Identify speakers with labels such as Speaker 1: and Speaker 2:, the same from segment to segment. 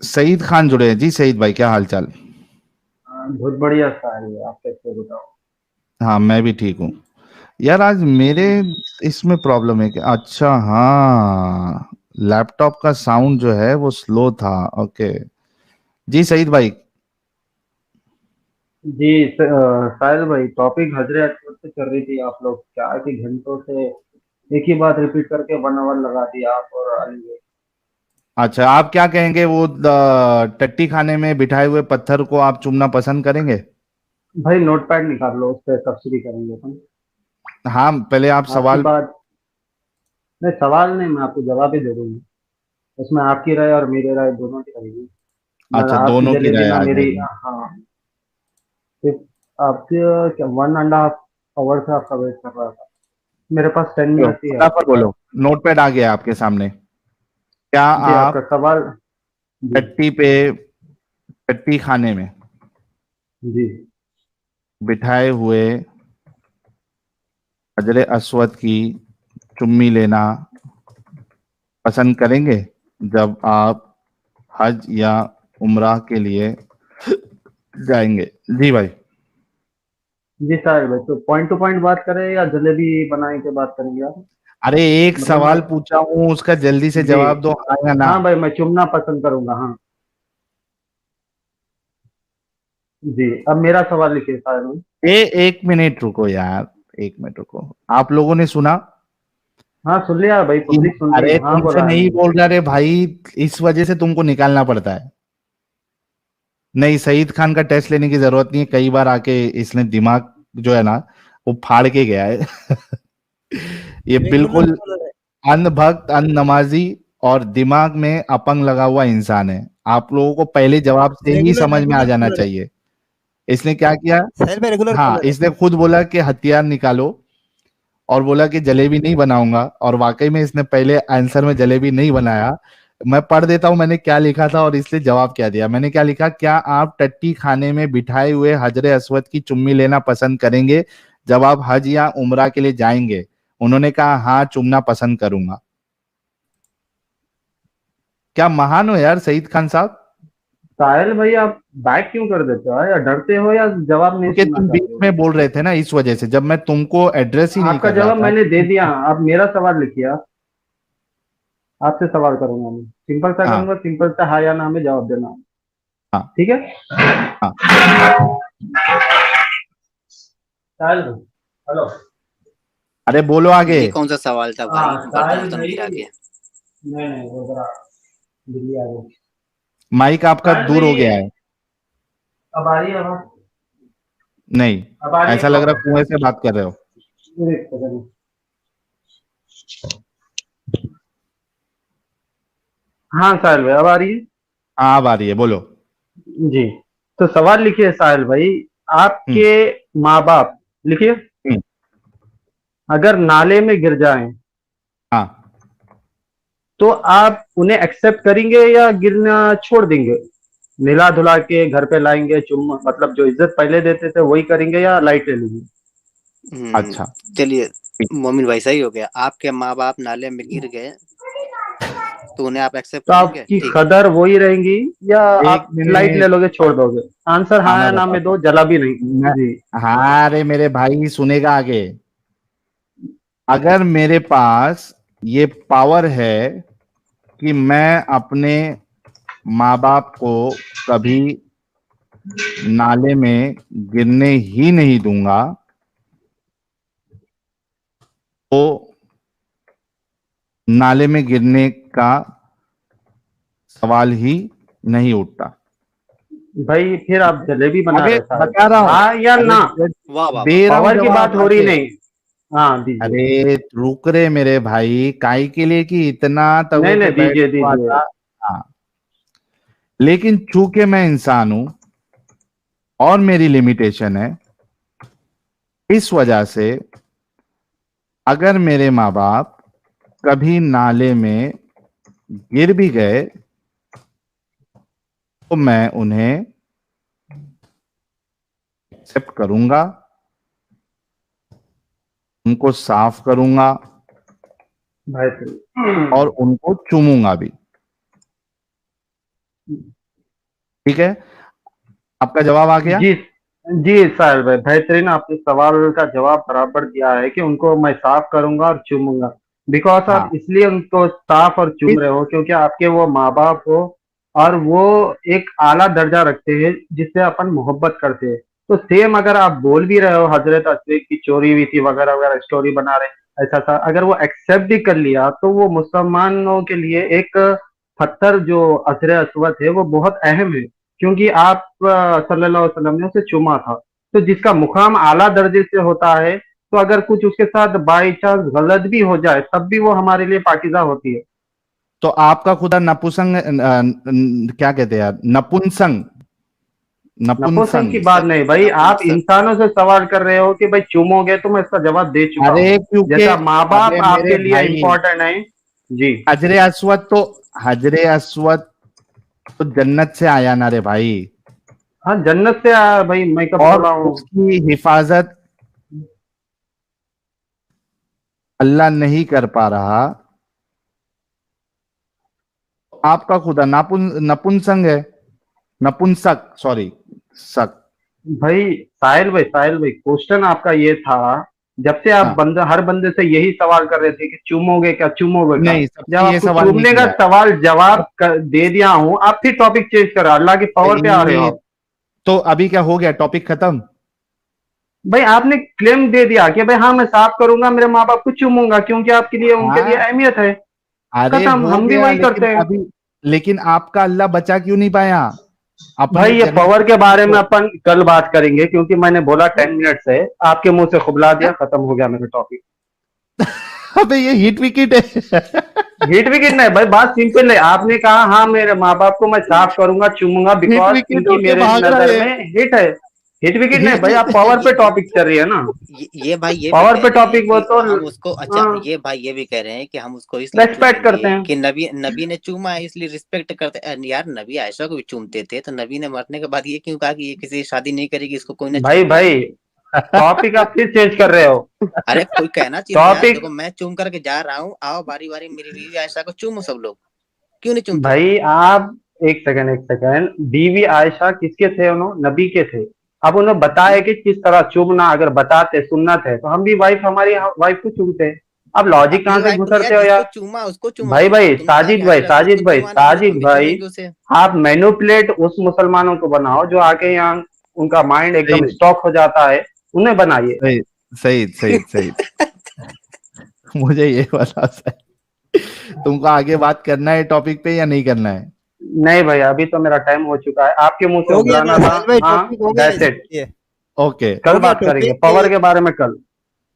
Speaker 1: सईद खान जुड़े हैं जी। सईद भाई, क्या हाल चाल?
Speaker 2: बहुत बढ़िया स्टाइल है। आप कैसे बताओ?
Speaker 1: हाँ, मैं भी ठीक हूँ। यार, आज मेरे इसमें प्रॉब्लम है कि अच्छा, हाँ, लैपटॉप का साउंड जो है वो स्लो था। ओके जी, सईद भाई।
Speaker 2: जी साहिल भाई, टॉपिक हजरे असवद से चल रही थी। आप लोग क्या है कि घंटों से एक ही बात रिपीट करके 1 आवर लगा दिया आप और अली भाई।
Speaker 1: अच्छा, आप क्या कहेंगे? वो टट्टी खाने में बिठाए हुए पत्थर को आप चुमना पसंद करेंगे?
Speaker 2: भाई नोट पैड निकाल लो, उस पर तफसीली करेंगे अपन।
Speaker 1: हाँ, पहले आप
Speaker 2: आपकी
Speaker 1: सवाल।
Speaker 2: बात नहीं, सवाल नहीं, मैं आपको जवाब ही दे दूंगा। उसमें आपकी राय और मेरी राय दोनों की रहेगी। ना
Speaker 1: अच्छा,
Speaker 2: आपकी
Speaker 1: दोनों की
Speaker 2: जलेबी
Speaker 1: राय
Speaker 2: ना
Speaker 1: आ
Speaker 2: मेरी।
Speaker 1: जाएगी।
Speaker 2: हाँ। सिर्फ आपके क्या 1.5 आवर से आपका वेट कर रहा था। मेरे पास 10 मिनट ही है आपके
Speaker 1: फटाफट
Speaker 2: पास।
Speaker 1: बोलो। नोटपैड आ गया आपके सामने। क्या
Speaker 2: जी आपका
Speaker 1: आप
Speaker 2: सवाल। जी।
Speaker 1: टट्टी पे टट्टी खाने में
Speaker 2: जी।
Speaker 1: बिठाए हुए हजरे अस्वद की चुम्मी लेना पसंद करेंगे जब आप हज या उम्रा के लिए जाएंगे? जी भाई।
Speaker 2: जी साहिल भाई, तो पॉइंट टू पॉइंट बात करें या जलेबी बनाने के बात करेंगे आप?
Speaker 1: अरे, एक
Speaker 2: मतलब मैं।
Speaker 1: सवाल पूछा हूं, उसका जल्दी से
Speaker 2: जी।
Speaker 1: जवाब दो, हाँ या ना।
Speaker 2: हाँ भाई, मैं चुनना पसंद करूंगा, हाँ। जी। अब मेरा सवाल लिखिए साहिल भाई।
Speaker 1: एक मिनट रुको यार। एक मिनट रुको। आप लोगों ने सुना
Speaker 2: हाँ सुन लिया भाई,
Speaker 1: कि
Speaker 2: पब्लिक सुन रही
Speaker 1: अरे,
Speaker 2: है, हाँ
Speaker 1: तुमसे
Speaker 2: बोला है
Speaker 1: नहीं
Speaker 2: मैंने।
Speaker 1: बोल रहा रे भाई। इस वजह से तुमको निकालना पड़ता है। नहीं, सईद खान का टेस्ट लेने की जरूरत नहीं है। कई बार आके इसने दिमाग जो है ना, वो फाड़ के गया है। ये बिल्कुल अन भक्त, अन नमाजी और दिमाग में अपंग लगा हुआ इंसान है। आप लोगों को पहले जवाब से ही
Speaker 3: रेगुलर
Speaker 1: समझ में आ
Speaker 3: रेगुलर
Speaker 1: जाना
Speaker 3: कॉलर है।
Speaker 1: चाहिए। इसने क्या किया?
Speaker 3: साहिल भाई रेगुलर
Speaker 1: हाँ,
Speaker 3: कॉलर है।
Speaker 1: इसने खुद बोला कि हथियार निकालो और बोला कि जलेबी नहीं बनाऊंगा, और वाकई में इसने पहले आंसर में जलेबी नहीं बनाया। मैं पढ़ देता हूं मैंने क्या लिखा था और इसलिए जवाब क्या दिया। मैंने क्या लिखा? क्या आप टट्टी खाने में बिठाए हुए हजरे अस्वद की चुम्मी लेना पसंद करेंगे जब आप हज या उम्रा के लिए जाएंगे? उन्होंने कहा, हाँ, चुमना पसंद करूंगा। क्या महान हो यार, सईद खान साहब।
Speaker 2: साहिल भाई, आप बैक क्यों कर देते हो? या डरते हो या जवाब नहीं
Speaker 1: क्योंकि
Speaker 2: सुनना
Speaker 1: तुम बीच
Speaker 2: चाहते हो?
Speaker 1: में बोल रहे थे ना, इस वजह से जब मैं तुमको एड्रेस ही नहीं
Speaker 2: आपका
Speaker 1: कर रहा
Speaker 2: जवाब
Speaker 1: था।
Speaker 2: मैंने दे दिया, आप मेरा सवाल लिखिए आप। आपसे सवाल करूंगा मैं, सिंपल सा
Speaker 1: हाँ,
Speaker 2: करूंगा, सिंपल सा हाँ या ना में जवाब देना।
Speaker 1: हाँ,
Speaker 2: ठीक है।
Speaker 1: हाँ।
Speaker 2: साहिल भाई, हेलो।
Speaker 1: अरे, बोलो आगे।
Speaker 4: ये कौन सा सवाल था
Speaker 2: हाँ
Speaker 4: भाई, बर्तन
Speaker 2: साहिल
Speaker 4: वर्तन
Speaker 2: भाई।
Speaker 4: गिरा के?
Speaker 2: नहीं नहीं, वो जरा दिल्ली आ गई।
Speaker 1: माइक आपका
Speaker 2: साहिल
Speaker 1: दूर हो गया
Speaker 2: भाई,
Speaker 1: है।
Speaker 2: अब आ रही है आवाज?
Speaker 1: नहीं,
Speaker 2: अब आ रही है
Speaker 1: ऐसा लग रहा
Speaker 2: प्रॉपर?
Speaker 1: कुएं से बात कर रहे हो।
Speaker 2: एक सेकंड। हाँ साहिल भाई, अब आ रही है?
Speaker 1: हाँ, अब आ रही है, बोलो।
Speaker 2: जी। तो सवाल लिखिए साहिल भाई।
Speaker 1: हम्म।
Speaker 2: आपके माँ बाप, लिखिए,
Speaker 1: हम्म।
Speaker 2: अगर नाले में गिर जाएं
Speaker 1: हाँ।
Speaker 2: तो आप उन्हें एक्सेप्ट करेंगे या गिरना छोड़ देंगे? मिला धुला के घर पे लाएंगे, चुम मतलब जो इज्जत पहले देते थे वही करेंगे या लाइट ले लेंगे?
Speaker 1: अच्छा,
Speaker 4: चलिए,
Speaker 1: ठीक।
Speaker 4: मोमिन भाई सही हो गया। आपके माँ बाप नाले में गिर गए तो उन्हें आप एक्सेप्ट
Speaker 2: तो
Speaker 4: करेंगे?
Speaker 2: आपकी
Speaker 4: ठीक है।
Speaker 2: कदर वही रहेंगी या
Speaker 1: एक
Speaker 2: आप लाइट ले
Speaker 1: मिनट।
Speaker 2: लोगे, छोड़ दोगे? आंसर
Speaker 1: हाँ,
Speaker 2: हाँ
Speaker 1: मैं
Speaker 2: या ना में
Speaker 1: बताता
Speaker 2: दो, जला भी नहीं।
Speaker 1: हूँ।
Speaker 2: जी।
Speaker 1: हाँ, अरे मेरे भाई, सुनेगा आगे। अगर मेरे पास ये पावर है कि मैं अपने माँ बाप को कभी नाले में गिरने ही नहीं दूंगा, तो नाले में गिरने का सवाल ही नहीं उठता।
Speaker 2: भाई फिर आप जलेबी बना
Speaker 1: अबे,
Speaker 2: रहे साहिल
Speaker 1: बता
Speaker 2: भाई,
Speaker 1: रहा हूं।
Speaker 2: हाँ या
Speaker 1: अरे,
Speaker 2: ना?
Speaker 4: वाह वाह वाह
Speaker 1: दे
Speaker 4: वाह।
Speaker 1: रहा हूं
Speaker 2: पावर की बात
Speaker 1: जवाब
Speaker 2: हो रही
Speaker 1: आगे।
Speaker 2: नहीं। हाँ दीजिए।
Speaker 1: अरे, रुक रे मेरे भाई, काहे के लिए कि इतना तब
Speaker 2: नहीं
Speaker 1: होके
Speaker 2: नहीं,
Speaker 1: बैठ
Speaker 2: दीजिए
Speaker 1: हुआ
Speaker 2: दीजिए।
Speaker 1: था। हाँ, लेकिन चूंकि मैं इंसान हूं और मेरी लिमिटेशन है, इस वजह से अगर मेरे माँ बाप कभी नाले में गिर भी गए तो मैं उन्हें एक्सेप्ट करूंगा, उनको साफ करूंगा
Speaker 2: भाई
Speaker 1: और उनको चूमूंगा भी। ठीक है, आपका जवाब आ गया।
Speaker 2: जी जी साहिल भाई, बेहतरीन आपने सवाल का जवाब बराबर दिया है कि उनको मैं साफ करूंगा और चूमूंगा। बिकॉज
Speaker 1: हाँ,
Speaker 2: आप इसलिए उनको साफ और चूम
Speaker 1: इस-
Speaker 2: रहे हो क्योंकि आपके वो माँ बाप हो और वो एक आला दर्जा रखते हैं जिससे अपन मोहब्बत करते हैं। तो सेम अगर आप बोल भी रहे हो हजरत अस्वीक की चोरी हुई थी वगैरह वगैरह स्टोरी बना रहे हैं, ऐसा था, अगर वो एक्सेप्ट भी कर लिया तो वो मुसलमानों के लिए एक पत्थर जो अजर अस्वद है वो बहुत अहम है, क्योंकि आप सल्लल्लाहु अलैहि वसल्लम ने उसे चूमा था। तो जिसका मुकाम आला दर्जे से होता है, तो अगर कुछ उसके साथ बाई चांस गलत भी हो जाए तब भी वो हमारे लिए पाकीज़ा होती है।
Speaker 1: तो आपका खुदा नपुंसक, क्या कहते हैं यार, नपुंसक,
Speaker 2: नपुंसक की
Speaker 1: नपुंसक।
Speaker 2: बात नहीं भाई, आप
Speaker 4: नपुंसक।
Speaker 2: इंसानों से सवाल कर रहे हो कि भाई चूमोगे, तो मैं इसका जवाब दे चुका
Speaker 1: अरे
Speaker 2: हूँ।
Speaker 1: क्योंकि,
Speaker 2: जैसा माँ बाप
Speaker 1: अरे मेरे
Speaker 2: आपके लिए
Speaker 1: भाई,
Speaker 2: इम्पोर्टेंट है। जी।
Speaker 1: हजरे अस्वद तो, हजरे अस्वद तो जन्नत से आया ना रे भाई,
Speaker 2: हाँ जन्नत से आया भाई, मैं कब
Speaker 1: और
Speaker 2: बोला हूँ।
Speaker 1: उसकी हिफाजत अल्लाह नहीं कर पा रहा। आपका खुदा नपुंसक है, नपुंसक, सॉरी, सक।
Speaker 2: भाई साहिल भाई क्वेश्चन आपका ये था, जब से आप
Speaker 1: हाँ,
Speaker 2: बंदा हर बंदे से यही सवाल कर रहे थे कि चूमोगे क्या, चूमोगे क्या।
Speaker 1: नहीं,
Speaker 2: जब
Speaker 1: सबसे ये
Speaker 2: आपको
Speaker 1: सवाल नहीं
Speaker 2: चूमने का
Speaker 1: किया
Speaker 2: सवाल जवाब दे दिया हूँ, आप फिर टॉपिक चेंज कर रहे हो, अल्लाह की पावर पे आ रहे हो
Speaker 1: है।
Speaker 2: आप।
Speaker 1: तो अभी क्या हो गया, टॉपिक खत्म।
Speaker 2: भाई आपने क्लेम दे दिया कि भाई हाँ मैं साफ करूंगा, मेरे माँ बाप को चूमूंगा क्योंकि आपके लिए उनके लिए
Speaker 1: हाँ,
Speaker 2: अहमियत है।
Speaker 1: अरे
Speaker 2: खत्म,
Speaker 1: हो
Speaker 2: हम भी
Speaker 1: गया,
Speaker 2: वही
Speaker 1: लेकिन
Speaker 2: करते हैं।
Speaker 1: अभी, लेकिन आपका अल्लाह बचा क्यों नहीं पाया अपने
Speaker 2: भाई ये पावर
Speaker 1: जन्नती
Speaker 2: के
Speaker 1: पुत्र
Speaker 2: बारे में
Speaker 1: को?
Speaker 2: अपन कल बात करेंगे, क्योंकि मैंने बोला 10 मिनट से, आपके मुंह से खुबला दिया, खत्म हो गया मेरा टॉपिक।
Speaker 1: अबे ये हिट विकेट है।
Speaker 2: हिट विकेट नहीं भाई, बात सिंपल है। आपने कहा हाँ मेरे माँ बाप को मैं साफ करूंगा चूमूंगा
Speaker 1: हिट
Speaker 2: बिकॉज
Speaker 1: विकेट
Speaker 2: इनकी
Speaker 1: होके
Speaker 2: मेरे
Speaker 1: भाग रहा
Speaker 2: नजर
Speaker 1: है।
Speaker 2: में हिट है। हिट विकेट नहीं
Speaker 1: हिट
Speaker 2: भाई, आप
Speaker 4: अच्छा
Speaker 2: पावर पे
Speaker 4: ये
Speaker 2: टॉपिक चल रही है ना।
Speaker 4: ये भाई ये भी
Speaker 2: पावर
Speaker 4: कह
Speaker 2: पे
Speaker 4: रहे हैं
Speaker 2: टॉपिक वो
Speaker 4: कि
Speaker 2: तो
Speaker 4: हम उसको, अच्छा
Speaker 2: हाँ
Speaker 4: ये भाई ये भी कह रहे हैं कि हम उसको इसलिए
Speaker 2: रेस्पेक्ट
Speaker 4: चूमेंगे
Speaker 2: करते हैं।
Speaker 4: कि नबी नबी ने चूमा है इसलिए रिस्पेक्ट करते हैं। यार नबी आयशा को भी चूमते थे, तो नबी ने मरने के बाद ये क्यों कहा कि ये किसी से शादी नहीं करेगी, इसको कोई ना
Speaker 2: भाई
Speaker 4: चूमे।
Speaker 2: भाई टॉपिक आप फिर चेंज कर रहे हो।
Speaker 4: अरे कोई कहना चाहिए था यार,
Speaker 2: टॉपिक
Speaker 4: देखो मैं चूम करके जा रहा हूँ, आओ बारी बारी मेरी बीवी आयशा को चूमो सब लोग, क्यों नहीं चूमते।
Speaker 2: भाई आप एक सेकंड, बीवी आयशा किसके थे, उन्होंने नबी के थे। अब उन्हें बताया कि किस तरह चूमना, अगर बताते सुन्नत है तो हम भी वाइफ, हमारी वाइफ को चूमते। अब लॉजिक
Speaker 4: अपनी
Speaker 2: कहाँ से
Speaker 4: वाइफ को नहीं यार,
Speaker 2: घुसरते हो
Speaker 4: जिसको
Speaker 2: यार।
Speaker 4: चूमा उसको चूमो
Speaker 2: भाई
Speaker 4: तुम।
Speaker 2: भाई
Speaker 4: तुमने कहा कि हजर असवद को
Speaker 2: साजिद भाई
Speaker 4: चूमा नबी ने, तो हम
Speaker 2: साजिद
Speaker 4: भी
Speaker 2: भाई,
Speaker 4: चूमेंगे उसे।
Speaker 2: आप मैनुपुलेट उस मुसलमानों को बनाओ जो आके यहाँ उनका माइंड
Speaker 1: सही,
Speaker 2: एकदम स्टॉक हो जाता है, उन्हें बनाइए।
Speaker 1: सही, सही, सही, सही। मुझे ये बता, सही, तुमको आगे बात करना है टॉपिक पे या नहीं करना है?
Speaker 2: नहीं भाई अभी तो मेरा टाइम हो चुका है, आपके मुंह से
Speaker 3: हो गया
Speaker 2: उगलाना
Speaker 3: ना
Speaker 2: था।
Speaker 3: साहिल भाई,
Speaker 2: हाँ
Speaker 3: टॉपिक हो गया
Speaker 2: दैट्स इट।
Speaker 3: इसके लिए।
Speaker 1: ओके,
Speaker 2: कल
Speaker 3: हो गया
Speaker 2: बात करेंगे
Speaker 3: टॉपिक।
Speaker 2: पावर के बारे में कल।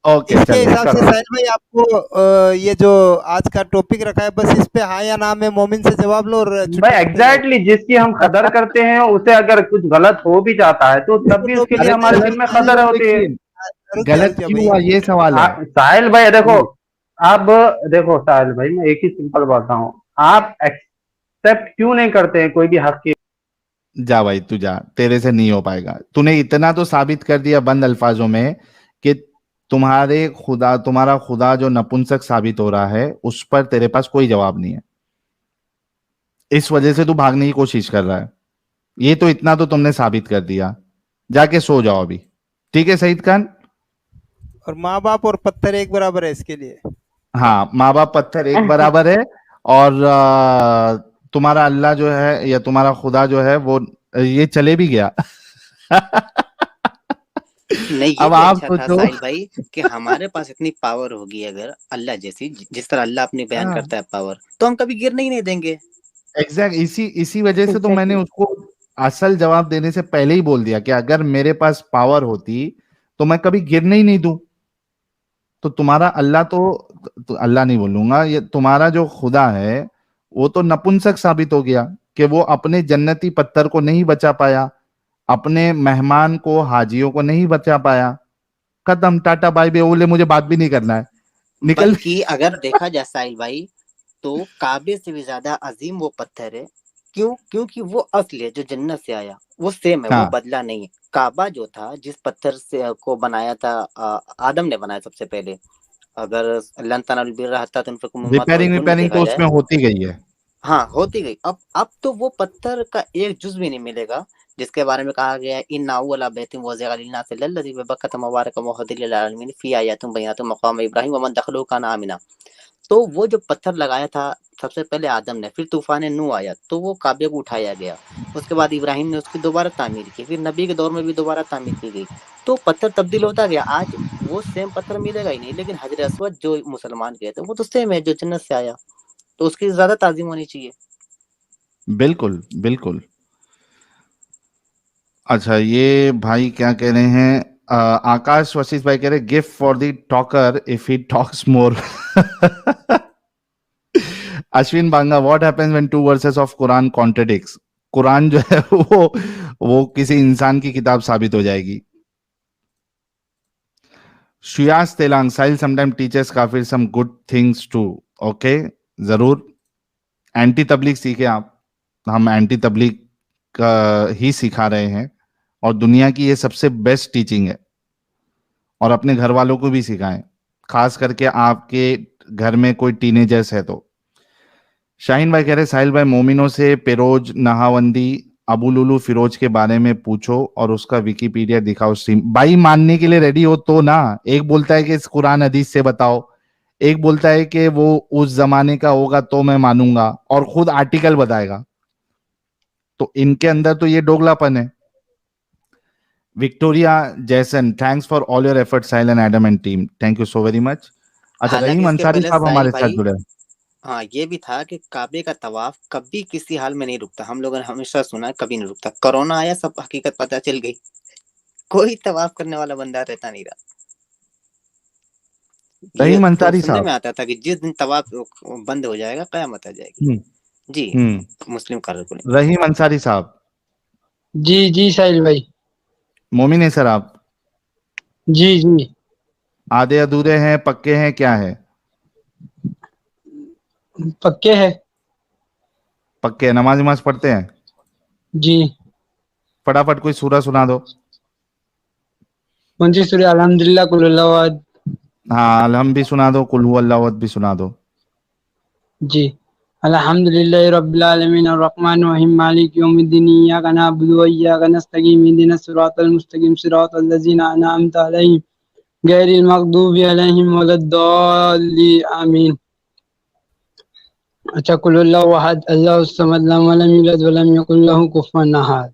Speaker 1: ओके,
Speaker 3: इसके
Speaker 1: चलो।
Speaker 3: हिसाब से
Speaker 2: करो।
Speaker 3: साहिल भाई आपको ये जो आज का टॉपिक रखा है, बस इस पे हाँ या ना में मोमिन से जवाब लो और छुट्टी
Speaker 2: भाई
Speaker 3: करते जाओ।
Speaker 2: एग्जैक्टली जिसकी हम कदर करते हैं उसे अगर कुछ गलत हो भी जाता है तो तब
Speaker 3: तो
Speaker 2: भी उसके
Speaker 3: टॉपिक
Speaker 2: लिए
Speaker 1: अरे
Speaker 3: ऐसा
Speaker 2: हमारे
Speaker 3: ही
Speaker 2: दिल
Speaker 1: गलत
Speaker 2: में
Speaker 3: रखना है।
Speaker 1: क्यों
Speaker 2: कदर
Speaker 1: हुआ,
Speaker 2: होती है।
Speaker 1: लेकिन गलत
Speaker 3: रुक जा
Speaker 1: क्यों
Speaker 3: भाई।
Speaker 1: हुआ, ये सवाल है।
Speaker 2: साहिल भाई देखो, अब देखो साहिल भाई मैं एक ही सिंपल बात हूँ, आप एक्सेप्ट क्यों नहीं करते हैं कोई भी हक की।
Speaker 1: जा भाई, तू जा, तेरे से नहीं हो पाएगा। तूने इतना तो साबित कर दिया बंद अल्फाजों में कि तुम्हारा खुदा जो नपुंसक साबित हो रहा है, उस पर तेरे पास कोई जवाब नहीं है। इस वजह से तू भागने की कोशिश कर रहा है। ये तो इतना तो तुमने साबित कर दिया। जाके सो जाओ अभी। ठीक है सईद खान?
Speaker 3: और माँ बाप और पत्थर एक बराबर है इसके लिए।
Speaker 1: हाँ, माँ बाप पत्थर एक बराबर है। और तुम्हारा अल्लाह जो है या तुम्हारा खुदा जो है वो, ये चले भी गया।
Speaker 4: नहीं ये
Speaker 1: अब
Speaker 4: भी
Speaker 1: आप
Speaker 4: अच्छा था
Speaker 1: सोचो।
Speaker 4: साहिल भाई कि हमारे पास इतनी पावर होगी अगर अल्लाह जैसी, जिस तरह अल्लाह अपनी बयान
Speaker 1: हाँ,
Speaker 4: करता है पावर, तो हम कभी गिरने ही नहीं देंगे।
Speaker 1: एग्जैक्ट, इसी इसी वजह से तो मैंने
Speaker 2: एग्जैक्टली।
Speaker 1: उसको असल जवाब देने से पहले ही बोल दिया कि अगर मेरे पास पावर होती तो मैं कभी गिरने ही नहीं दूं। तो तुम्हारा अल्लाह तो अल्लाह नहीं बोलूंगा, ये तुम्हारा जो खुदा है वो तो नपुंसक साबित हो गया कि वो अपने जन्नती पत्थर को नहीं बचा पाया, अपने मेहमान को, हाजियों को नहीं बचा पाया। खत्म, टाटा बाय बाय, बोले मुझे बात भी नहीं करना है, निकल।
Speaker 4: बल्कि अगर देखा जाए साहिल भाई, तो काबे से भी ज्यादा अजीम वो पत्थर है। क्यों? क्योंकि वो असली है जो जन्नत से आया, वो सेम है, वो
Speaker 1: हाँ,
Speaker 4: बदला नहीं है। काबा जो था, जिस पत्थर से को बनाया था, आदम ने बनाया सबसे पहले। अगर लन तनालुल बिर्रा हत्ता तुनफिकू मिम्मा
Speaker 1: रिपेयरिंग
Speaker 4: तुहिब्बून में
Speaker 1: रिपेयरिंग
Speaker 4: देखा
Speaker 1: तो
Speaker 4: जाए,
Speaker 1: उसमें होती गई है।
Speaker 4: हाँ होती गई। अब तो वो पत्थर का एक जुज भी नहीं मिलेगा जिसके बारे में कहा गया है इन्ना अव्वला बैतिन वज़िअ लिन्नास लल्लज़ी बबक्कत मुबारकन व हुदल लिल आलमीन फी आयातिन बय्यिनातिन मक़ाम इब्राहीम व मन दखलहु काना आमिना। तो वो जो पत्थर लगाया था सबसे पहले आदम ने, फिर तूफान नूह आया तो वो काबे को उठाया गया, उसके बाद इब्राहिम ने उसकी दोबारा तामीर की, फिर नबी के दौर में भी दोबारा तामीर की गई। तो पत्थर तब्दील होता गया। आज वो सेम पत्थर मिलेगा ही नहीं, लेकिन हजर अस्वद जो मुसलमान गए थे वो तो सेम है जो जन्नत से आया, तो उसकी ज्यादा ताजीम होनी चाहिए।
Speaker 1: बिल्कुल बिल्कुल। अच्छा, ये भाई क्या कह रहे हैं, आकाश वशिष भाई कह रहे gift for the talker if he talks more. Ashwin Banga, what happens when two verses of Quran contradicts? Quran जो है वो किसी इंसान की किताब साबित हो जाएगी। शुयास तेलांग, साहिल समटाइम टीचर्स काफिर some good things too. Okay, जरूर। एंटी तबलीग सीखे आप, हम एंटी तबलीग का ही सिखा रहे हैं और दुनिया की ये सबसे बेस्ट टीचिंग है, और अपने घर वालों को भी सिखाएं, खास करके आपके घर में कोई टीनेजर्स है तो। शाहीन भाई कह रहे साहिल भाई मोमिनों से पेरोज नहावंदी अबू लुलू फिरोज के बारे में पूछो और उसका विकिपीडिया दिखाओ स्ट्रीम। भाई मानने के लिए रेडी हो तो ना, एक बोलता है कि इस कुरान हदीस से बताओ, एक बोलता है कि वो उस जमाने का होगा तो मैं मानूंगा, और खुद आर्टिकल बताएगा। तो इनके अंदर तो ये दोगलापन है। विक्टोरिया जैसन, thanks for all your effort Sahil and Adam and team, thank you so very much. अच्छा,
Speaker 4: हालांकि
Speaker 1: रहीम
Speaker 4: इसके
Speaker 1: अंसारी
Speaker 4: पहले
Speaker 1: साहब
Speaker 4: साहिल
Speaker 1: हमारे साथ
Speaker 4: भाई,
Speaker 1: जुड़े हैं।
Speaker 4: हाँ ये भी था कि काबे का तवाफ कभी किसी हाल में नहीं रुकता। हम लोगों ने हमेशा सुना है कभी नहीं रुकता। कोरोना आया सब हकीकत पता चल गई, कोई तवाफ करने वाला बंदा रहता नहीं रहा। ये
Speaker 1: रहीम
Speaker 4: तो
Speaker 1: अंसारी
Speaker 4: सुनने
Speaker 1: साहब।
Speaker 4: में आता था कि जिस दिन तवाफ बंद हो जाएगा कयामत आ जाएगी।
Speaker 1: हम्म
Speaker 4: जी,
Speaker 1: हम्म।
Speaker 4: मुस्लिम कारकुन।
Speaker 1: रहीम अंसारी साहब,
Speaker 5: जी जी साहिल भाई।
Speaker 1: मोमिन है सर आप?
Speaker 5: जी जी।
Speaker 1: आधे अधूरे हैं, पक्के हैं, क्या है?
Speaker 5: पक्के है।
Speaker 1: पक्के हैं। नमाज नमाज पढ़ते हैं?
Speaker 5: जी।
Speaker 1: फटाफट कोई सूरा सुना दो।
Speaker 5: कौन सी सूरह? अल्हम्दुलिल्लाह, कुल हुवल्लाहु अहद।
Speaker 1: हाँ, अलहम भी सुना दो, कुल हुवल्लाहु अहद भी सुना दो।
Speaker 5: जी। अल्हम्दुलिल्लाहि रब्बिल आलमीन अर्रहमानिर रहीम मालिक यौमिद्दीन इय्याका नअबुदु व इय्याका नस्तईन इहदिनस सिरातल मुस्तकीम सिरातल लज़ीना अनअमता अलैहिम गैरिल मग़दूबि अलैहिम वलद्दाल्लीन आमीन। अच्छा, कुल हुवल्लाहु अहद अल्लाहुस समद लम यलिद वलम यूलद वलम यकुल लहू कुफुवन अहद।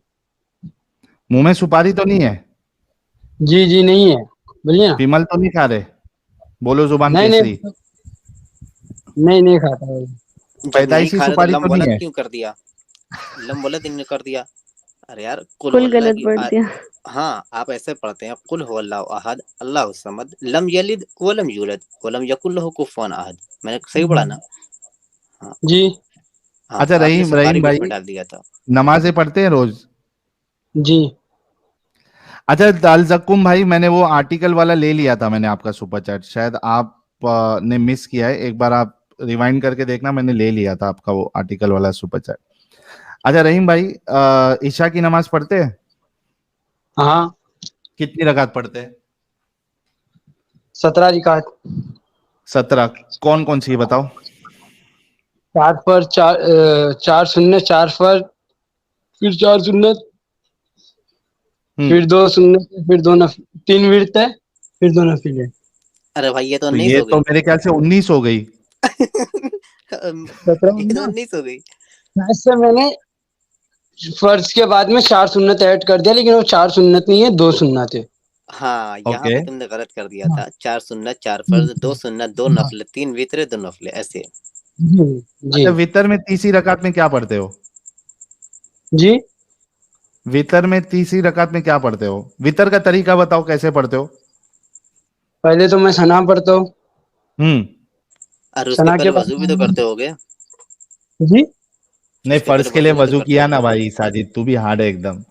Speaker 1: मुंह में सुपारी तो नहीं है?
Speaker 5: जी जी नहीं है, बोलिए ना।
Speaker 1: फीमल तो नहीं खा रहे? बोलो जुबान
Speaker 5: नहीं
Speaker 1: केसरी।
Speaker 5: नहीं नहीं नहीं खाता भाई।
Speaker 4: जब नहीं
Speaker 1: पैदाइशी
Speaker 4: खा रहे तो
Speaker 1: सुपारी
Speaker 4: लम
Speaker 1: तो नहीं
Speaker 4: वलद
Speaker 1: है?
Speaker 4: क्यों कर दिया? लम वलद इन्होंने कर दिया। अरे यार कुल
Speaker 6: कुल
Speaker 4: हुवल्लाह
Speaker 6: गलत
Speaker 4: की
Speaker 6: पढ़ दिया।
Speaker 4: हाँ आप ऐसे पढ़ते हैं कुल हुवल्लाहु अहद अल्लाहुस समद लम यलिद वलम यूलद वलम यकुल लहू कुफुवन अहद। मैंने सही पढ़ा ना? हाँ
Speaker 5: जी
Speaker 4: हाँ,
Speaker 1: अच्छा,
Speaker 4: तो आपने
Speaker 1: रहीम
Speaker 4: सुपारी
Speaker 1: रहीम
Speaker 4: भी
Speaker 1: भाई,
Speaker 4: उसमें डाल दिया था।
Speaker 1: नमाजें पढ़ते हैं रोज?
Speaker 5: जी।
Speaker 1: अच्छा, दाल जक्कुम भाई, मैंने वो आर्टिकल वाला ले लिया था, मैंने आपका सुपर चैट, शायद आप ने मिस किया है, एक बार आप रिवाइंड करके देखना, मैंने ले लिया था आपका वो आर्टिकल वाला सुपर चैट। अच्छा रहीम भाई, ईशा की नमाज पढ़ते हैं?
Speaker 5: हाँ।
Speaker 1: कितनी रकात पढ़ते हैं?
Speaker 5: 17 रिकात।
Speaker 1: 17। कौन कौन सी है बताओ?
Speaker 5: 4 फर्ज, 4 सुन्नत, 4 फर्ज, फिर 4 सुन्नत, फिर 2 सुन्नत, फिर 2 नफिल, 3 विर्त है, फिर 2 नफिल है।
Speaker 4: अरे भाई ये तो
Speaker 1: तो
Speaker 4: 19
Speaker 1: ये
Speaker 4: हो
Speaker 1: तो
Speaker 4: गई।
Speaker 1: मेरे ख्याल से 19 हो गई।
Speaker 5: 17
Speaker 4: ये तो
Speaker 5: ना।
Speaker 4: 19 हो गई।
Speaker 5: ऐसे मैंने फर्ज के बाद में 4 सुन्नत ऐड कर दिया, लेकिन वो 4 सुन्नत नहीं है, 2 सुन्नत है।
Speaker 4: हाँ यहाँ
Speaker 1: ओके।
Speaker 4: पे तुमने गलत कर दिया
Speaker 5: हाँ।
Speaker 4: था। 4 सुन्नत 4
Speaker 5: जी
Speaker 4: फर्ज 2 सुन्नत 2
Speaker 5: हाँ।
Speaker 4: नफल 3 वित्र 2 नफल ऐसे।
Speaker 5: जी जी।
Speaker 1: अच्छा, वितर में तीसरी रकात में क्या पढ़ते हो?
Speaker 5: जी।
Speaker 1: वितर में तीसरी रकात में क्या पढ़ते हो? वितर का तरीका बताओ, कैसे पढ़ते हो?
Speaker 5: पहले तो मैं सना पढ़ता हूँ।
Speaker 1: हम्म।
Speaker 4: और उसके
Speaker 5: सना के
Speaker 4: पहले
Speaker 5: बाद
Speaker 4: वजू भी तो
Speaker 5: में
Speaker 4: करते होगे।
Speaker 5: जी।
Speaker 1: नहीं,
Speaker 4: उसके पहले
Speaker 1: फर्ज के लिए
Speaker 4: वजू भी तो
Speaker 1: वजू
Speaker 4: करते
Speaker 1: किया ना
Speaker 4: होगे।
Speaker 1: भाई, साजिद तू भी हार्ड है एकदम।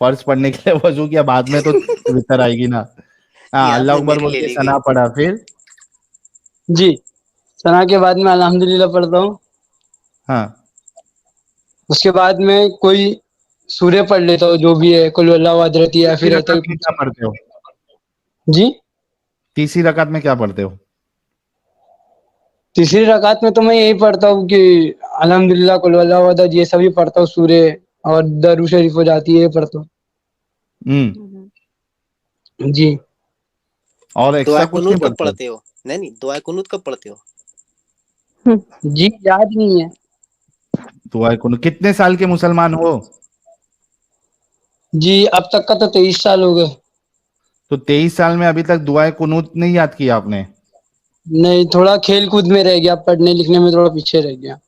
Speaker 1: फर्ज पढ़ने के लिए वजू किया, बाद में तो वितर आएगी ना। हाँ,
Speaker 4: ये
Speaker 1: अल्लाह
Speaker 4: आपने
Speaker 1: अकबर
Speaker 4: मेरी
Speaker 1: बोल
Speaker 4: ले
Speaker 1: के
Speaker 4: ली
Speaker 1: सना
Speaker 4: गई।
Speaker 1: पढ़ा, फिर?
Speaker 5: जी। सना के बाद में अल्हम्दुलिल्लाह पढ़ता हूँ।
Speaker 1: हाँ।
Speaker 5: उसके बाद में कोई सूर्य पढ़ लेता हूँ, जो भी है, कुल हुवल्लाहु अहद रहती है,
Speaker 1: तीसरी
Speaker 5: फिर
Speaker 1: रकात
Speaker 5: रहता
Speaker 1: में
Speaker 5: कुछ।
Speaker 1: क्या पढ़ते हो?
Speaker 5: जी।
Speaker 1: तीसरी रकात में क्या पढ़ते हो?
Speaker 5: तीसरी रकात में तो मैं यही पढ़ता हूँ कि अल्हम्दुलिल्लाह, कुल वल्लाहु अहद, ये सभी पढ़ता हूँ सूरे, और दरूद शरीफ हो जाती है, ये पढ़ता हूँ। जी।
Speaker 1: और
Speaker 4: दुआ
Speaker 1: एक्स्ट्रा कुछ नहीं
Speaker 4: कुनूत कब
Speaker 1: पढ़ते?
Speaker 4: पढ़ते हो? नहीं, दुआ कुनूत कब पढ़ते हो?
Speaker 5: जी, याद नहीं है।
Speaker 1: दुआ कुनूत कितने साल के मुसलमान हो?
Speaker 5: जी, अब तक का तो 23 साल हो गए।
Speaker 1: तो 23 साल में अभी तक दुआ कुनूत नहीं याद किया आपने?
Speaker 5: नहीं, थोड़ा खेल कूद में रह गया, पढ़ने लिखने में थोड़ा पीछे रह गया।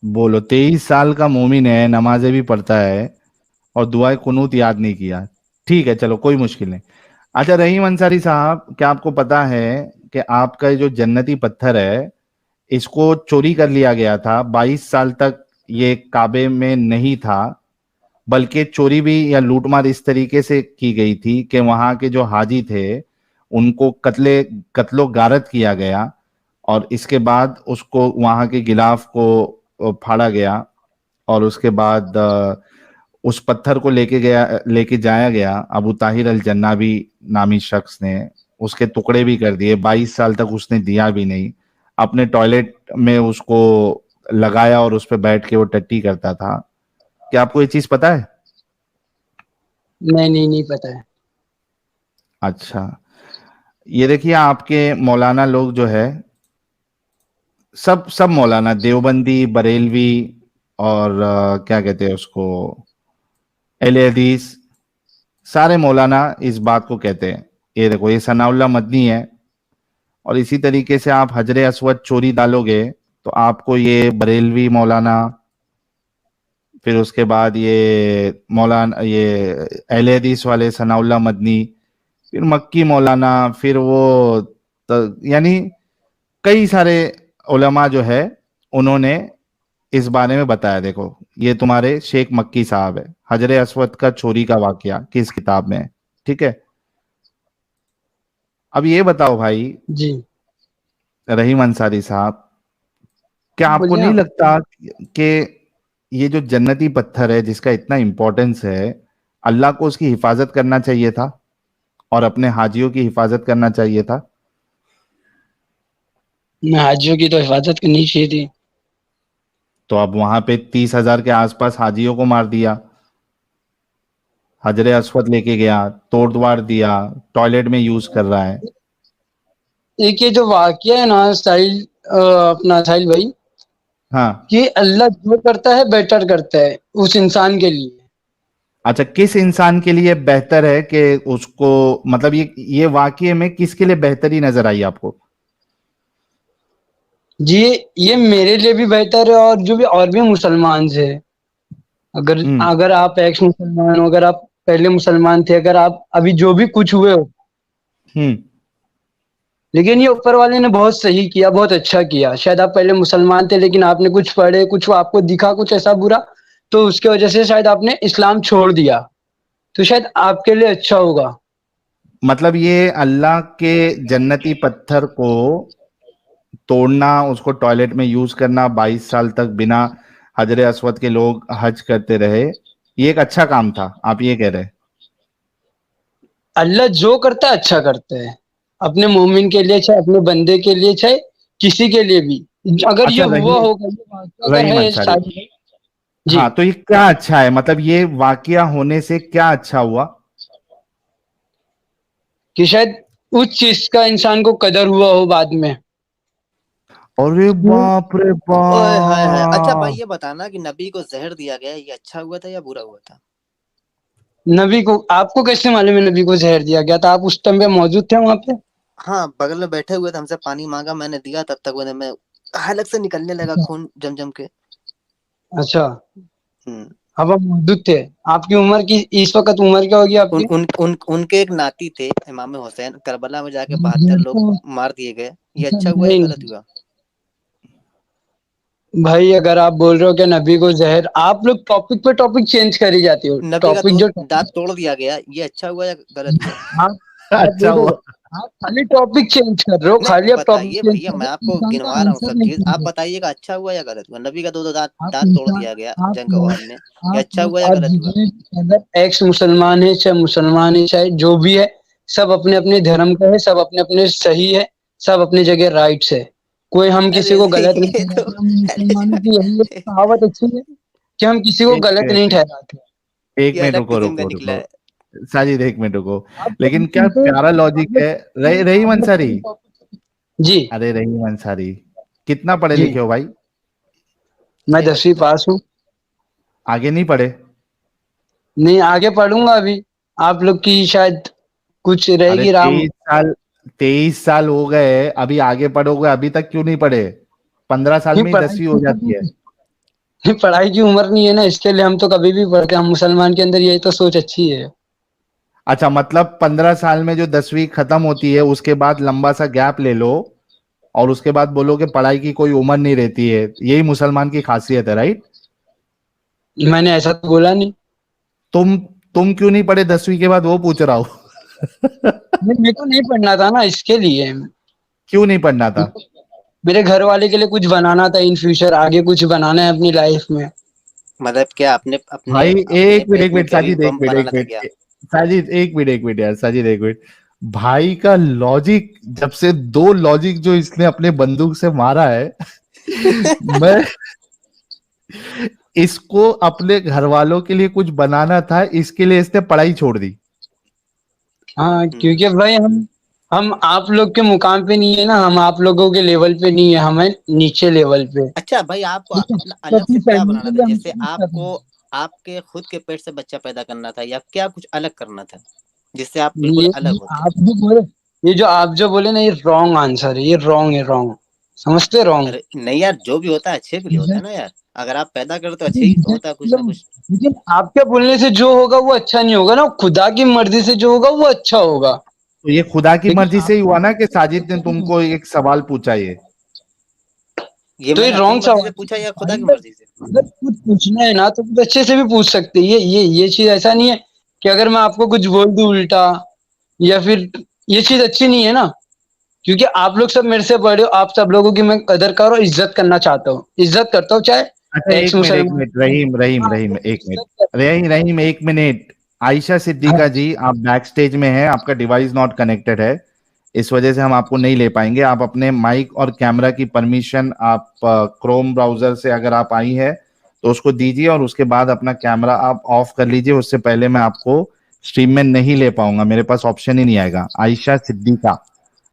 Speaker 1: बोलो, 23 साल का मोमिन है, नमाजें भी पढ़ता है, और दुआ कुनूत याद नहीं किया। ठीक है, चलो कोई मुश्किल नहीं। अच्छा रहीम अंसारी साहब, क्या आपको पता है कि आपका जो जन्नती पत्थर है, इसको चोरी कर लिया गया था? 22 साल तक ये काबे में नहीं था, बल्कि चोरी भी या लूटमार इस तरीके से की गई थी कि वहां के जो हाजी थे उनको कत्लो गारत किया गया, और इसके बाद उसको वहां के गिलाफ को फाड़ा गया, और उसके बाद उस पत्थर को लेके जाया गया अबू ताहिर अल जन्नाबी नामी शख्स ने, उसके टुकड़े भी कर दिए। 22 साल तक उसने दिया भी नहीं, अपने टॉयलेट में उसको लगाया और उस पर बैठ के वो टट्टी करता था। क्या आपको ये चीज पता है?
Speaker 5: नहीं पता है।
Speaker 1: अच्छा, ये देखिए, आपके मौलाना लोग जो है, सब सब मौलाना, देवबंदी, बरेलवी, और क्या कहते हैं उसको, अहले हदीस, सारे मौलाना इस बात को कहते हैं। ये देखो, ये सनाउल्लाह मदनी है, और इसी तरीके से आप हजरे अस्वद चोरी डालोगे तो आपको ये बरेलवी मौलाना, फिर उसके बाद ये मौलाना, ये अहले हदीस वाले सनाउल्लाह मदनी, फिर मक्की मौलाना, फिर वो यानी कई सारे उलमा जो है उन्होंने इस बारे में बताया। देखो, ये तुम्हारे शेख मक्की साहब है, हजरे अस्वद का चोरी का वाकया किस किताब में है, ठीक है? अब ये बताओ भाई
Speaker 5: जी,
Speaker 1: रहीम अंसारी साहब, क्या आपको
Speaker 5: बोलिए
Speaker 1: नहीं
Speaker 5: आप।
Speaker 1: लगता कि ये जो जन्नती पत्थर है जिसका इतना इंपॉर्टेंस है, अल्लाह को उसकी हिफाजत करना चाहिए था और अपने हाजियों की हिफाजत करना चाहिए था?
Speaker 5: हाजियों की तो हिफाजत करनी चाहिए थी।
Speaker 1: तो अब वहां पे 30,000 के आसपास हाजियों को मार दिया, हजरे अस्वद लेके गया, तोड़ द्वार दिया, टॉयलेट में यूज कर रहा है।
Speaker 5: एक ये जो वाकया है ना साहिल, अपना साहिल भाई,
Speaker 1: हाँ।
Speaker 5: कि अल्लाह जो करता है बेटर करता है उस इंसान के लिए।
Speaker 1: अच्छा, किस इंसान के लिए बेहतर है कि उसको, मतलब ये वाकये में किसके लिए बेहतरी नजर आई आपको?
Speaker 5: जी, ये मेरे लिए भी बेहतर है, और जो भी और भी मुसलमान है, अगर
Speaker 1: हम्म।
Speaker 5: अगर आप एक्स मुसलमान हो, अगर आप पहले मुसलमान थे, अगर आप अभी जो भी कुछ हुए हो,
Speaker 1: हम्म।
Speaker 5: लेकिन ये ऊपर वाले ने बहुत सही किया, बहुत अच्छा किया। शायद आप पहले मुसलमान थे, लेकिन आपने कुछ पढ़े, कुछ आपको दिखा कुछ ऐसा बुरा, तो उसके वजह से शायद आपने इस्लाम छोड़ दिया, तो शायद आपके लिए अच्छा होगा।
Speaker 1: मतलब ये अल्लाह के जन्नती पत्थर को तोड़ना, उसको टॉयलेट में यूज करना, 22 साल तक बिना हजरे अस्वद के लोग हज करते रहे, ये एक अच्छा काम था, आप ये कह रहे हैं?
Speaker 5: अल्लाह जो करता है अच्छा करता है, अपने मोमिन के लिए, चाहे अपने बंदे के लिए, चाहे किसी के लिए भी। अगर ये
Speaker 1: अच्छा
Speaker 5: हुआ
Speaker 1: रहीम,
Speaker 5: होगा, ये वाक़या अगर
Speaker 1: रहीम
Speaker 5: है
Speaker 1: अंसारी,
Speaker 5: शायद। जी,
Speaker 1: हाँ, तो ये क्या अच्छा है, मतलब ये वाकया होने से क्या अच्छा हुआ?
Speaker 5: कि शायद उस चीज का इंसान को कदर हुआ हो बाद में।
Speaker 1: अरे बाप रे
Speaker 4: ओए हाय हाय। अच्छा भाई,
Speaker 1: बाप!
Speaker 4: ये बताना कि नबी को जहर दिया गया, ये अच्छा हुआ था या बुरा हुआ था?
Speaker 5: नबी को आपको कैसे मालूम है नबी को जहर दिया गया था? आप उस टाइम पे मौजूद थे वहां पे?
Speaker 4: हाँ, बगल में बैठे हुए थे, हमसे पानी मांगा, मैंने दिया, तब तक उन्हें मैं हलक से निकलने लगा खून जम जम के।
Speaker 5: अच्छा,
Speaker 4: हम्म।
Speaker 5: अब आप मौजूद थे। आपकी उम्र की इस वक्त उम्र क्या होगी
Speaker 4: उन,
Speaker 5: आपकी?
Speaker 4: उन, उन, उनके एक नाती थे, इमाम हुसैन, करबला में जाके 72 लोग मार दिए गए। ये अच्छा हुआ या
Speaker 5: भाई,
Speaker 4: गलत हुआ?
Speaker 5: भाई अगर आप बोल रहे हो कि नबी को जहर, आप लोग टॉपिक पे टॉपिक चेंज करी जाती हो।
Speaker 4: नबी का
Speaker 5: टॉपिक
Speaker 4: दो
Speaker 5: जो
Speaker 4: दांत तोड़ दिया गया, ये अच्छा हुआ या गलत हुआ?
Speaker 5: आप
Speaker 1: अच्छा
Speaker 5: देखो,
Speaker 1: हुआ।
Speaker 5: आप खाली टॉपिक चेंज कर रहे हो,
Speaker 4: नहीं,
Speaker 5: खाली आप टॉपिक
Speaker 4: बताइए
Speaker 5: चेंज
Speaker 4: भैया,
Speaker 5: कर
Speaker 4: मैं
Speaker 5: रहे हो,
Speaker 4: आपको
Speaker 5: इंसान का
Speaker 4: गिनवा रहा हूँ
Speaker 5: आंसर
Speaker 4: सब
Speaker 5: नहीं
Speaker 4: चीज,
Speaker 5: सुन
Speaker 4: आप
Speaker 5: रहे।
Speaker 4: बताइएगा अच्छा हुआ या गलत हुआ। नबी का दो दांत
Speaker 5: आप
Speaker 4: दांत तोड़
Speaker 5: इंसान,
Speaker 4: दिया गया
Speaker 5: आप
Speaker 4: जंग
Speaker 5: लोग
Speaker 4: अवान में, ये
Speaker 5: आप
Speaker 4: अच्छा
Speaker 5: लोग
Speaker 4: हुआ या
Speaker 5: और
Speaker 4: गलत हुआ?
Speaker 5: जितने अगर एक्स मुसलमान है, चाहे मुसलमान है, चाहे जो भी है, सब अपने अपने धर्म का है, सब अपने अपने सही है, सब अपनी जगह राइट्स है। कोई हम किसी
Speaker 4: अरे
Speaker 5: को
Speaker 4: भाई
Speaker 5: गलत नहीं
Speaker 4: ये तो
Speaker 5: ठहराते। हम मुसलमानों की यही एक कहावत अच्छी है कि हम किसी को
Speaker 1: एक
Speaker 5: गलत नहीं
Speaker 1: मिनट
Speaker 5: ठहराते।
Speaker 1: एक
Speaker 4: ये
Speaker 1: मिनट
Speaker 4: अलग
Speaker 1: रुको
Speaker 4: किस्म का
Speaker 1: रुको
Speaker 4: निकला
Speaker 1: रुको
Speaker 4: है।
Speaker 1: साजिद, एक मिनट रुको।
Speaker 5: आप
Speaker 1: लेकिन
Speaker 5: कभी
Speaker 1: क्या
Speaker 5: सुनते
Speaker 1: प्यारा
Speaker 5: आप
Speaker 1: लॉजिक
Speaker 5: लोग
Speaker 1: है। रहीम
Speaker 5: आप लोग
Speaker 1: अंसारी,
Speaker 5: कभी जी
Speaker 1: अरे रहीम अंसारी, कितना पढ़े
Speaker 5: जी
Speaker 1: लिखे हो भाई?
Speaker 5: मैं
Speaker 4: अरे
Speaker 5: 10वीं पास हूँ।
Speaker 1: आगे नहीं पढ़े?
Speaker 5: नहीं आगे पढ़ूंगा अभी। आप लोग की शायद कुछ
Speaker 1: अरे
Speaker 5: रहेगी राम।
Speaker 1: 23 साल हो गए, अभी आगे पढ़ोगे? अभी तक क्यों नहीं पढ़े? 15 साल
Speaker 5: नहीं
Speaker 1: में ही
Speaker 5: पढ़ाई
Speaker 1: 10वीं हो जाती है।
Speaker 5: नहीं, पढ़ाई की उम्र नहीं है ना, इसके लिए हम तो कभी भी पढ़ते हैं। हम मुसलमान के अंदर यही तो सोच अच्छी है।
Speaker 1: अच्छा, मतलब 15 साल में जो 10वीं खत्म होती है उसके बाद लंबा सा गैप ले लो और उसके बाद बोलो कि पढ़ाई की कोई उम्र नहीं रहती है, यही मुसलमान की खासियत है, राइट?
Speaker 5: मैंने ऐसा तो बोला नहीं।
Speaker 1: तुम तुम क्यों नहीं पढ़े 10वीं के बाद, वो पूछ रहा हूँ।
Speaker 5: मेरे को नहीं पढ़ना था ना, इसके लिए।
Speaker 1: क्यों नहीं पढ़ना था?
Speaker 5: मेरे घर वाले के लिए कुछ बनाना था, इन फ्यूचर आगे कुछ बनाना है अपनी लाइफ में।
Speaker 4: मतलब क्या अपने अपने
Speaker 1: भाई
Speaker 4: अपने
Speaker 1: एक
Speaker 4: पेट में
Speaker 1: मिनट
Speaker 4: कभी
Speaker 1: साजिद, एक
Speaker 4: बम
Speaker 1: मिनट एक
Speaker 4: बनाना था क्या?
Speaker 1: मिनट साजिद, एक मिनट यार, साजिद एक मिनट। भाई का लॉजिक, जब से दो लॉजिक जो इसने अपने बंदूक से मारा है, मैं इसको अपने घर वालों के लिए कुछ बनाना था, इसके लिए इसने पढ़ाई छोड़ दी।
Speaker 5: हाँ क्योंकि भाई हम आप लोग के मुकाम पे नहीं है ना, हम आप लोगों के लेवल पे नहीं है, हमें नीचे लेवल पे।
Speaker 4: अच्छा भाई, आपको
Speaker 5: ठीक है,
Speaker 4: अपना
Speaker 5: तो
Speaker 4: अलग
Speaker 5: अपनी
Speaker 4: से क्या
Speaker 5: फैमिली
Speaker 4: बनाना
Speaker 5: के
Speaker 4: था?
Speaker 5: लिए हम
Speaker 4: जैसे
Speaker 5: कुछ कर रहे
Speaker 4: आपको
Speaker 5: हैं।
Speaker 4: आपके खुद के पेट से बच्चा पैदा करना था, या क्या कुछ अलग करना था जिससे आप बिल्कुल
Speaker 5: ये
Speaker 4: अलग होते?
Speaker 5: आप जो बोले, ये जो आप जो बोले ना, ये रॉन्ग आंसर है, ये रॉन्ग है, रॉन्ग समझते, रॉन्ग।
Speaker 4: अरे नहीं यार, जो भी होता है अच्छे के लिए होता है ना यार। अगर आप पैदा करो तो अच्छे ही होता है कुछ ना कुछ।
Speaker 5: लेकिन आपके बोलने से जो होगा वो अच्छा नहीं होगा ना, खुदा की मर्जी से जो होगा वो अच्छा होगा।
Speaker 1: तो ये खुदा की
Speaker 5: लेकिन
Speaker 1: मर्जी से ही
Speaker 5: आपके
Speaker 1: हुआ ना कि
Speaker 5: बोलने
Speaker 1: साजिद ने
Speaker 5: से
Speaker 1: तुमको एक सवाल पूछा ये?
Speaker 4: ये
Speaker 5: तो ये
Speaker 4: मैंने अपनी
Speaker 5: रॉन्ग
Speaker 4: मर्जी से
Speaker 5: सवाल
Speaker 4: पूछा
Speaker 5: है
Speaker 4: या खुदा
Speaker 5: भाई।
Speaker 4: की
Speaker 5: अगर
Speaker 4: मर्जी से?
Speaker 5: अगर कुछ पूछना है ना तो कुछ अच्छे से भी पूछ सकते हैं। ये चीज ऐसा नहीं है कि अगर मैं आपको कुछ बोल दूं उल्टा, या फिर ये चीज अच्छी नहीं है ना। क्योंकि आप लोग सब मेरे से बड़े हो, आप सब लोगों की मैं कदर कर और इज्जत करना चाहता हूँ, इज्जत करता हूँ, चाहे
Speaker 1: अच्छा,
Speaker 5: एक्स
Speaker 1: एक
Speaker 5: मुसलमान।
Speaker 1: मिनट रहीम रहीम
Speaker 5: हाँ
Speaker 1: रहीम,
Speaker 5: तो
Speaker 1: एक मिनट।
Speaker 5: इज्जत करता
Speaker 1: रहीम एक मिनट। आयशा
Speaker 5: हूँ।
Speaker 1: सिद्दीका जी, आप बैक स्टेज में हैं, आपका डिवाइस नॉट कनेक्टेड है, इस वजह से हम आपको नहीं ले पाएंगे। आप अपने माइक और कैमरा की परमिशन आप क्रोम ब्राउजर से अगर आप आई है तो उसको दीजिए और उसके बाद अपना कैमरा आप ऑफ कर लीजिए। उससे पहले मैं आपको स्ट्रीम में नहीं ले पाऊंगा, मेरे पास ऑप्शन ही नहीं आएगा। आयशा सिद्दीका।